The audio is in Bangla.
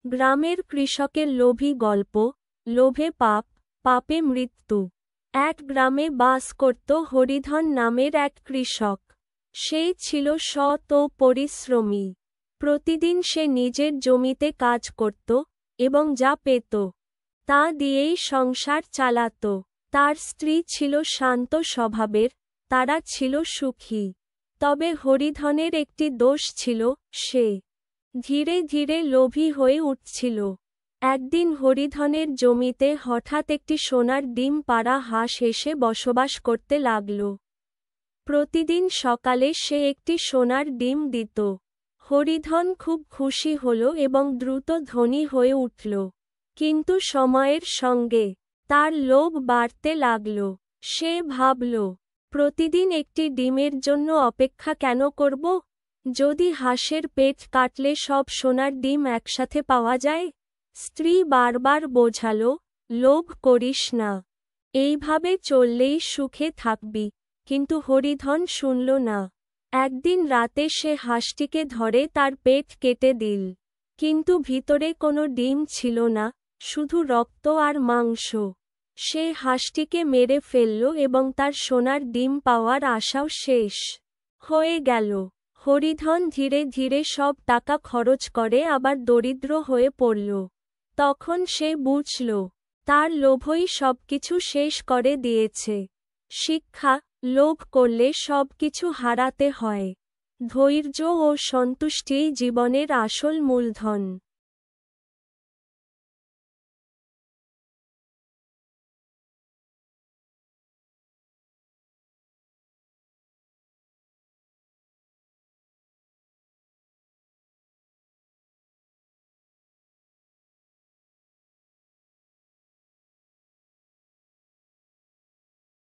গ্রামের কৃষকের লোভী গল্প। লোভে পাপ, পাপে মৃত্যু। এক গ্রামে বাস করত হরিধন নামের এক কৃষক। সে ছিল সৎ ও পরিশ্রমী। প্রতিদিন সে নিজের জমিতে কাজ করত এবং যা পেত তা দিয়েই সংসার চালাত। তার স্ত্রী ছিল শান্ত স্বভাবের, তারা ছিল সুখী। তবে হরিধনের একটি দোষ ছিল, সে ধীরে ধীরে লোভী হয়ে উঠছিল। একদিন হরিধনের জমিতে হঠাৎ একটি সোনার ডিম পাড়া হাঁস এসে বসবাস করতে লাগল। প্রতিদিন সকালে সে একটি সোনার ডিম দিত। হরিধন খুব খুশি হল এবং দ্রুত ধনী হয়ে উঠল। কিন্তু সময়ের সঙ্গে তার লোভ বাড়তে লাগল। সে ভাবল, প্রতিদিন একটি ডিমের জন্য অপেক্ষা কেন করব? যদি হাঁসের পেট কাটলে সব সোনার ডিম একসাথে পাওয়া যায়। স্ত্রী বারবার বোঝাল, লোভ করিস না, এইভাবে চললেই সুখে থাকবি। কিন্তু হরিধন শুনল না। একদিন রাতে সে হাঁসটিকে ধরে তার পেট কেটে দিল। কিন্তু ভিতরে কোনো ডিম ছিল না, শুধু রক্ত আর মাংস। সে হাঁসটিকে মেরে ফেলল এবং তার সোনার ডিম পাওয়ার আশাও শেষ হয়ে গেল। হরিধন ধীরে ধীরে সব টাকা খরচ করে আবার দরিদ্র হয়ে পড়ল। তখন সে বুঝল, তার লোভই সবকিছু শেষ করে দিয়েছে। শিক্ষা: লোভ করলে সবকিছু হারাতে হয়। ধৈর্য ও সন্তুষ্টিই জীবনের আসল মূলধন।